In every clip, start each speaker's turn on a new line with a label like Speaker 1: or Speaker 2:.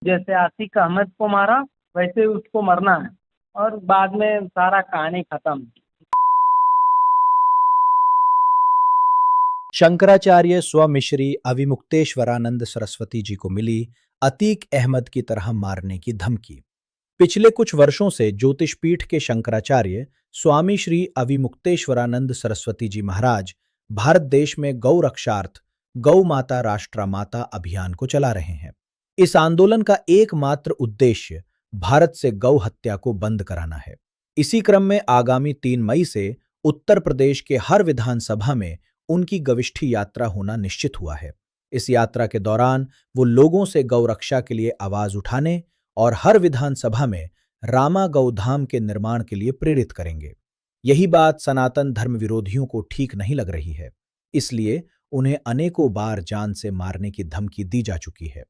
Speaker 1: जैसे आतिक अहमद को मारा वैसे उसको मरना है और बाद में सारा कहानी खत्म।
Speaker 2: शंकराचार्य स्वमिश्री अविमुक्तेश्वरानंद सरस्वती जी को मिली अतीक अहमद की तरह मारने की धमकी। पिछले कुछ वर्षों से ज्योतिषपीठ के शंकराचार्य स्वामी श्री अविमुक्तेश्वरानंद सरस्वती जी महाराज भारत देश में गौ रक्षार्थ गौ माता राष्ट्रा माता अभियान को चला रहे हैं। इस आंदोलन का एकमात्र उद्देश्य भारत से गौ हत्या को बंद कराना है। इसी क्रम में आगामी 3 मई से उत्तर प्रदेश के हर विधानसभा में उनकी गविष्ठी यात्रा होना निश्चित हुआ है। इस यात्रा के दौरान वो लोगों से गौ रक्षा के लिए आवाज उठाने और हर विधानसभा में रामा गौधाम के निर्माण के लिए प्रेरित करेंगे। यही बात सनातन धर्म विरोधियों को ठीक नहीं लग रही है, इसलिए उन्हें अनेकों बार जान से मारने की धमकी दी जा चुकी है।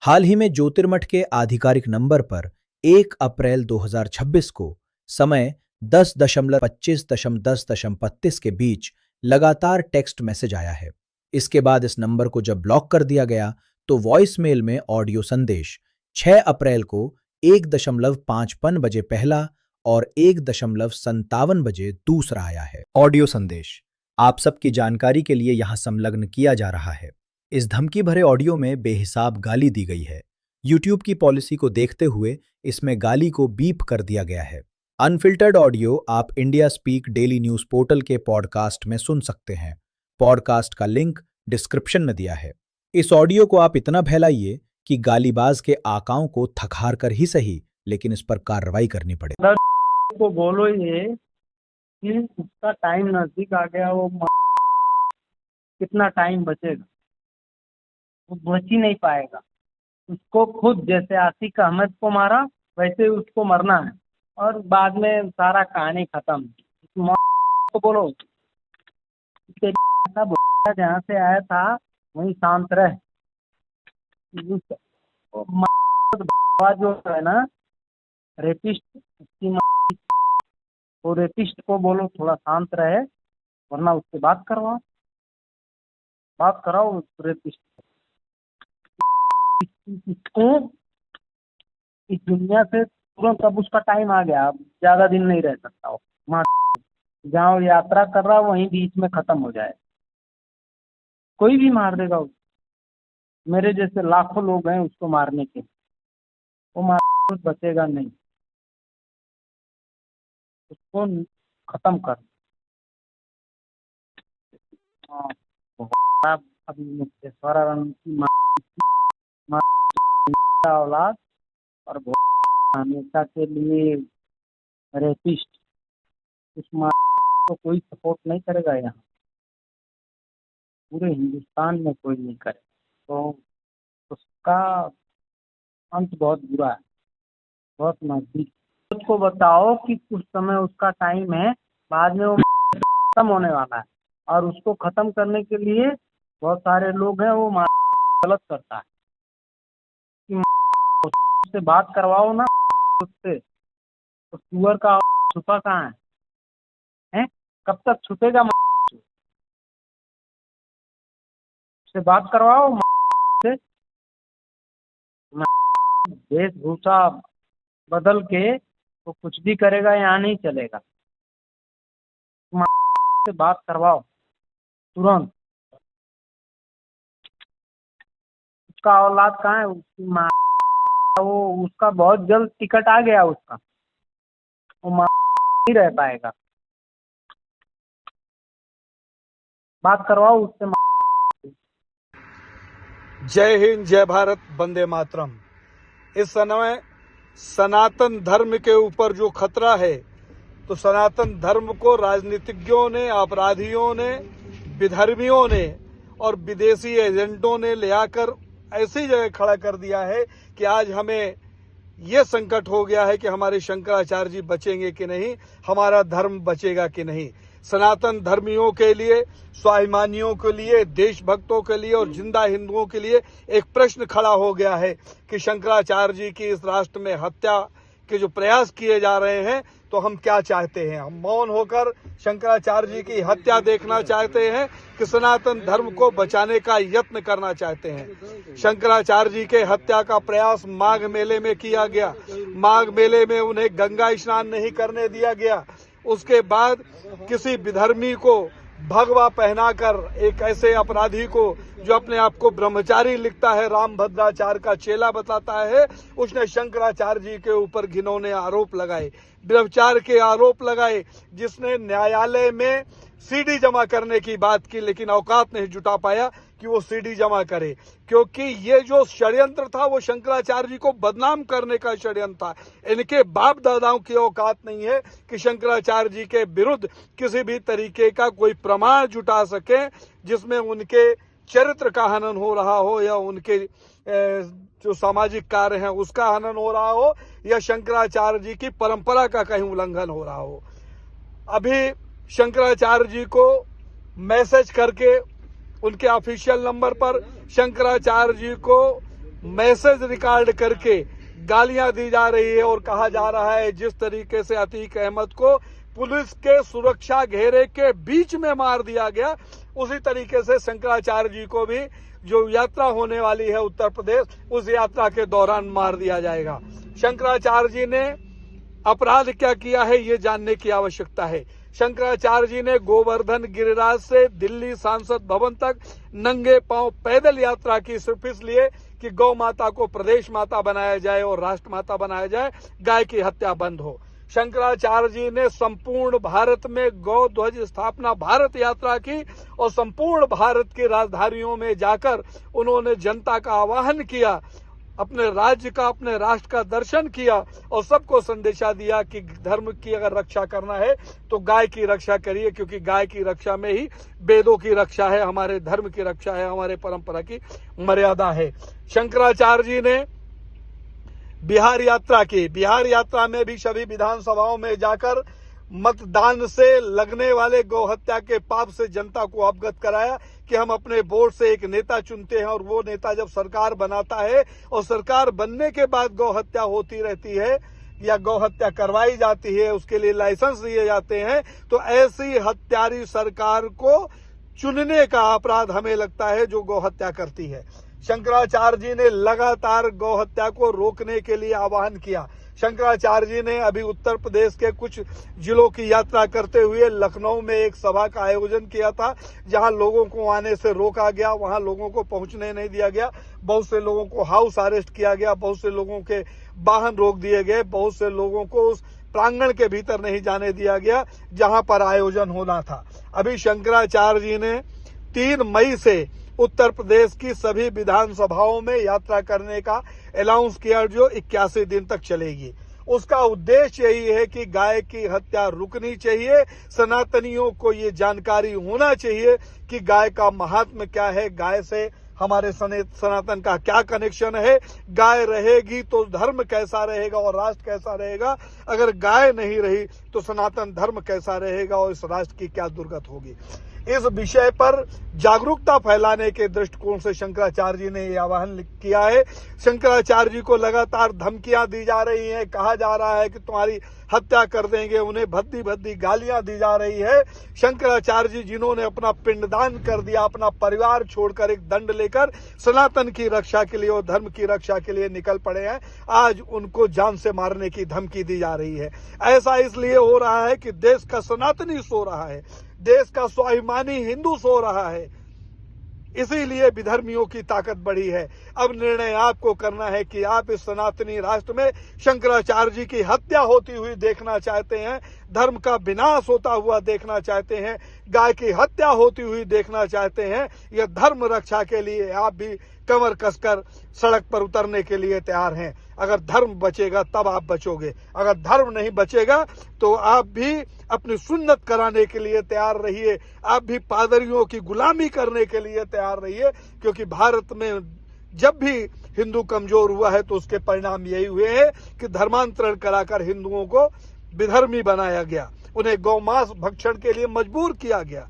Speaker 2: हाल ही में ज्योतिर्मठ के आधिकारिक नंबर पर 1 अप्रैल 2026 को समय 10:25-10:35 के बीच लगातार टेक्स्ट मैसेज आया है। इसके बाद इस नंबर को जब ब्लॉक कर दिया गया तो वॉइस मेल में ऑडियो संदेश 6 अप्रैल को 1:55 बजे पहला और 1:57 बजे दूसरा आया है। ऑडियो संदेश आप सबकी जानकारी के लिए यहां संलग्न किया जा रहा है। इस धमकी भरे ऑडियो में बेहिसाब गाली दी गई है। यूट्यूब की पॉलिसी को देखते हुए इसमें गाली को बीप कर दिया गया है। अनफिल्टर्ड ऑडियो आप India speak daily news portal के पॉडकास्ट में सुन सकते हैं। पॉडकास्ट का लिंक डिस्क्रिप्शन में दिया है। इस ऑडियो को आप इतना फैलाइए कि गालीबाज के आकाओं को थकहार कर ही सही, लेकिन इस पर कार्रवाई करनी पड़े।
Speaker 1: को बोलो ये कि उसका टाइम नजदीक आ गया, वो कितना टाइम बचेगा, वो बच ही नहीं पाएगा। उसको खुद जैसे आतिक अहमद को मारा वैसे उसको मरना है और बाद में सारा कहानी खत्म। तो बोलो जहाँ से आया था वहीं शांत रहे। जो है ना रेपिस्ट, उसकी वो रेपिस्ट को बोलो थोड़ा शांत रहे, वरना उससे बात कराओ उस रेपिस्ट को। इस दुनिया से तुरंत अब उसका टाइम आ गया, अब ज्यादा दिन नहीं रह सकता वो। जहाँ यात्रा कर रहा वहीं बीच में खत्म हो जाए, कोई भी मार देगा उसको। मेरे जैसे लाखों लोग हैं उसको मारने के, वो बचेगा नहीं। उसको खत्म कर। अभी मुक्तेश्वरानंद की औलाद और हमेशा के लिए रेपिस्ट, उस को कोई सपोर्ट नहीं करेगा। यहाँ पूरे हिंदुस्तान में कोई नहीं करे, तो उसका अंत बहुत बुरा है, बहुत नजदीक। उसको बताओ कि कुछ समय उसका टाइम है, बाद में वो खत्म होने वाला है और उसको खत्म करने के लिए बहुत सारे लोग हैं, वो गलत करता है। उससे बात करवाओ ना, उससे तो सुअर का छुपा कहाँ है? कब तक छुपेगा? उससे बात करवाओ से। वेशभूषा बदल के वो कुछ भी करेगा, यहाँ नहीं चलेगा। से बात करवाओ तुरंत। उसका औलाद कहाँ है? उसकी माँ, वो उसका बहुत जल्द टिकट आ गया उसका, वो माँ नहीं रह पाएगा। बात करवाओ उससे।
Speaker 3: जय हिंद, जय भारत, वंदे मातरम। इस समय सनातन धर्म के ऊपर जो खतरा है, तो सनातन धर्म को राजनीतिज्ञों ने, अपराधियों ने, विधर्मियों ने और विदेशी एजेंटों ने ले आकर ऐसी जगह खड़ा कर दिया है कि आज हमें यह संकट हो गया है कि हमारे शंकराचार्य जी बचेंगे कि नहीं, हमारा धर्म बचेगा कि नहीं। सनातन धर्मियों के लिए, स्वाभिमानियों के लिए, देशभक्तों के लिए और जिंदा हिंदुओं के लिए एक प्रश्न खड़ा हो गया है कि शंकराचार्य जी की इस राष्ट्र में हत्या के जो प्रयास किए जा रहे हैं, तो हम क्या चाहते हैं? हम मौन होकर शंकराचार्य जी की हत्या देखना चाहते हैं कि सनातन धर्म को बचाने का यत्न करना चाहते हैं? शंकराचार्य जी के हत्या का प्रयास माघ मेले में किया गया। माघ मेले में उन्हें गंगा स्नान नहीं करने दिया गया। उसके बाद किसी विधर्मी को भगवा पहनाकर, एक ऐसे अपराधी को जो अपने आप को ब्रह्मचारी लिखता है, रामभद्राचार्य का चेला बताता है, उसने शंकराचार्य जी के ऊपर घिनौने आरोप लगाए, व्यभिचार के आरोप लगाए, जिसने न्यायालय में सीडी जमा करने की बात की, लेकिन औकात नहीं जुटा पाया कि वो सीडी जमा करे, क्योंकि ये जो षड्यंत्र था वो शंकराचार्य जी को बदनाम करने का षड्यंत्र था। इनके बाप दादाओं की औकात नहीं है कि शंकराचार्य जी के विरुद्ध किसी भी तरीके का कोई प्रमाण जुटा सके जिसमें उनके चरित्र का हनन हो रहा हो, या उनके जो सामाजिक कार्य हैं उसका हनन हो रहा हो, या शंकराचार्य जी की परंपरा का कहीं उल्लंघन हो रहा हो। अभी शंकराचार्य जी को मैसेज करके उनके ऑफिशियल नंबर पर शंकराचार्य जी को मैसेज रिकॉर्ड करके गालियां दी जा रही है और कहा जा रहा है जिस तरीके से अतीक अहमद को पुलिस के सुरक्षा घेरे के बीच में मार दिया गया, उसी तरीके से शंकराचार्य जी को भी जो यात्रा होने वाली है उत्तर प्रदेश, उस यात्रा के दौरान मार दिया जाएगा। शंकराचार्य जी ने अपराध क्या किया है ये जानने की आवश्यकता है। शंकराचार्य जी ने गोवर्धन गिरिराज से दिल्ली सांसद भवन तक नंगे पांव पैदल यात्रा की, सिर्फ इसलिए कि गौ माता को प्रदेश माता बनाया जाए और राष्ट्र माता बनाया जाए, गाय की हत्या बंद हो। शंकराचार्य जी ने संपूर्ण भारत में गौ ध्वज स्थापना भारत यात्रा की और संपूर्ण भारत की राजधानियों में जाकर उन्होंने जनता का आह्वान किया, अपने राज्य का, अपने राष्ट्र का दर्शन किया और सबको संदेशा दिया कि धर्म की अगर रक्षा करना है तो गाय की रक्षा करिए, क्योंकि गाय की रक्षा में ही वेदों की रक्षा है, हमारे धर्म की रक्षा है, हमारे परंपरा की मर्यादा है। शंकराचार्य जी ने बिहार यात्रा की। बिहार यात्रा में भी सभी विधानसभाओं में जाकर मतदान से लगने वाले गौ हत्या के पाप से जनता को अवगत कराया कि हम अपने वोट से एक नेता चुनते हैं और वो नेता जब सरकार बनाता है और सरकार बनने के बाद गौ हत्या होती रहती है या गौ हत्या करवाई जाती है, उसके लिए लाइसेंस दिए जाते हैं, तो ऐसी हत्यारी सरकार को चुनने का अपराध हमें लगता है जो गौ हत्या करती है। शंकराचार्य जी ने लगातार गौ हत्या को रोकने के लिए आह्वान किया। शंकराचार्य जी ने अभी उत्तर प्रदेश के कुछ जिलों की यात्रा करते हुए लखनऊ में एक सभा का आयोजन किया था, जहां लोगों को आने से रोका गया, वहां लोगों को पहुंचने नहीं दिया गया, बहुत से लोगों को हाउस अरेस्ट किया गया, बहुत से लोगों के वाहन रोक दिए गए, बहुत से लोगों को उस प्रांगण के भीतर नहीं जाने दिया गया जहां पर आयोजन होना था। अभी शंकराचार्य जी ने 3 मई से उत्तर प्रदेश की सभी विधानसभाओं में यात्रा करने का अनाउंस किया, जो 81 दिन तक चलेगी। उसका उद्देश्य यही है कि गाय की हत्या रुकनी चाहिए। सनातनियों को ये जानकारी होना चाहिए कि गाय का महात्म्य क्या है, गाय से हमारे सनातन का क्या कनेक्शन है, गाय रहेगी तो धर्म कैसा रहेगा और राष्ट्र कैसा रहेगा, अगर गाय नहीं रही तो सनातन धर्म कैसा रहेगा और इस राष्ट्र की क्या दुर्गत होगी। इस विषय पर जागरूकता फैलाने के दृष्टिकोण से शंकराचार्य जी ने यह आह्वान किया है। शंकराचार्य जी को लगातार धमकियां दी जा रही हैं, कहा जा रहा है कि तुम्हारी हत्या कर देंगे, उन्हें भद्दी भद्दी गालियां दी जा रही है। शंकराचार्य जी जिन्होंने अपना पिंडदान कर दिया, अपना परिवार छोड़कर एक दंड लेकर सनातन की रक्षा के लिए और धर्म की रक्षा के लिए निकल पड़े हैं, आज उनको जान से मारने की धमकी दी जा रही है। ऐसा इसलिए हो रहा है कि देश का सनातनी सो रहा है, देश का स्वाभिमानी हिंदू सो रहा है, इसीलिए विधर्मियों की ताकत बढ़ी है। अब निर्णय आपको करना है कि आप इस सनातनी राष्ट्र में शंकराचार्य जी की हत्या होती हुई देखना चाहते हैं, धर्म का विनाश होता हुआ देखना चाहते हैं, गाय की हत्या होती हुई देखना चाहते हैं, या धर्म रक्षा के लिए आप भी कमर कसकर सड़क पर उतरने के लिए तैयार हैं। अगर धर्म बचेगा तब आप बचोगे, अगर धर्म नहीं बचेगा तो आप भी अपनी सुन्नत कराने के लिए तैयार रहिए, आप भी पादरियों की गुलामी करने के लिए तैयार रहिए, क्योंकि भारत में जब भी हिंदू कमजोर हुआ है तो उसके परिणाम यही हुए हैं कि धर्मांतरण कराकर हिंदुओं को विधर्मी बनाया गया, उन्हें गौमांस भक्षण के लिए मजबूर किया गया।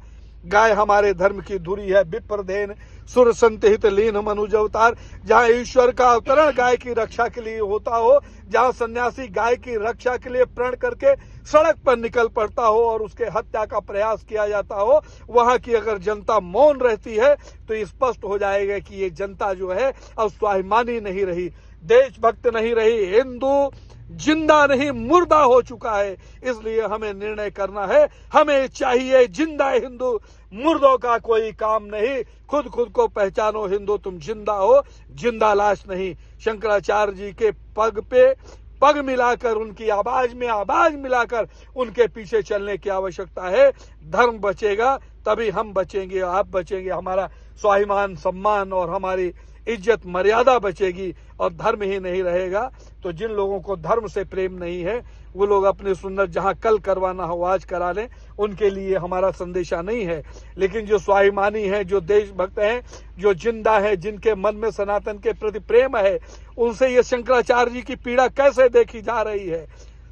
Speaker 3: गाय हमारे धर्म की धुरी है। विप्रदेन सुर संतहित लीन मनुज अवतार। जहाँ ईश्वर का अवतरण गाय की रक्षा के लिए होता हो, जहाँ सन्यासी गाय की रक्षा के लिए प्रण करके सड़क पर निकल पड़ता हो और उसके हत्या का प्रयास किया जाता हो, वहां की अगर जनता मौन रहती है तो स्पष्ट हो जाएगा कि ये जनता जो है अब स्वाभिमानी नहीं रही, देशभक्त नहीं रही, हिंदू जिंदा नहीं मुर्दा हो चुका है। इसलिए हमें निर्णय करना है, हमें चाहिए जिंदा हिंदू, मुर्दों का कोई काम नहीं। खुद को पहचानो हिंदू, तुम जिंदा हो, जिंदा लाश नहीं। शंकराचार्य जी के पग पे पग मिलाकर, उनकी आवाज में आवाज मिलाकर उनके पीछे चलने की आवश्यकता है। धर्म बचेगा तभी हम बचेंगे, आप बचेंगे, हमारा स्वाभिमान सम्मान और हमारी इज्जत मर्यादा बचेगी। और धर्म ही नहीं रहेगा तो जिन लोगों को धर्म से प्रेम नहीं है वो लोग अपने सुन्नत जहां कल करवाना हो आज करा लें, उनके लिए हमारा संदेशा नहीं है। लेकिन जो स्वाभिमानी है, जो देशभक्त हैं, जो जिंदा है, जिनके मन में सनातन के प्रति प्रेम है, उनसे ये शंकराचार्य जी की पीड़ा कैसे देखी जा रही है।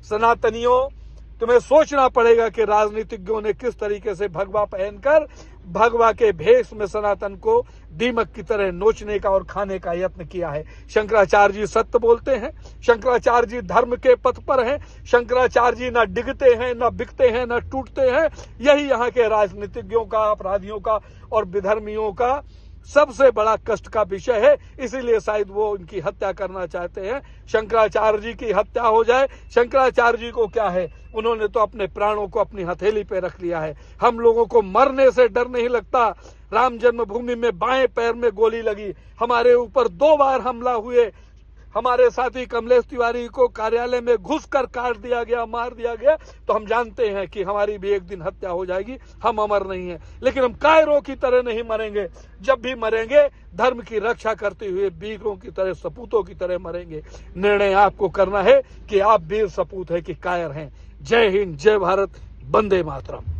Speaker 3: सनातनियों, तुम्हें सोचना पड़ेगा कि राजनीतिज्ञों ने किस तरीके से भगवा पहनकर भगवा के भेष में सनातन को दीमक की तरह नोचने का और खाने का यत्न किया है। शंकराचार्य जी सत्य बोलते हैं, शंकराचार्य जी धर्म के पथ पर हैं, शंकराचार्य जी न डिगते हैं, न बिकते हैं, न टूटते हैं। यही यहाँ के राजनीतिज्ञों का, अपराधियों का और विधर्मियों का सबसे बड़ा कष्ट का विषय है। इसीलिए शायद वो उनकी हत्या करना चाहते हैं। शंकराचार्य जी की हत्या हो जाए, शंकराचार्य जी को क्या है, उन्होंने तो अपने प्राणों को अपनी हथेली पे रख लिया है। हम लोगों को मरने से डर नहीं लगता। राम जन्मभूमि में बाएं पैर में गोली लगी, हमारे ऊपर 2 बार हमला हुए, हमारे साथी कमलेश तिवारी को कार्यालय में घुसकर काट दिया गया, मार दिया गया, तो हम जानते हैं कि हमारी भी एक दिन हत्या हो जाएगी। हम अमर नहीं हैं, लेकिन हम कायरों की तरह नहीं मरेंगे। जब भी मरेंगे धर्म की रक्षा करते हुए वीरों की तरह, सपूतों की तरह मरेंगे। निर्णय आपको करना है कि आप वीर सपूत है कि कायर हैं। जय हिंद, जय भारत, वंदे मातरम।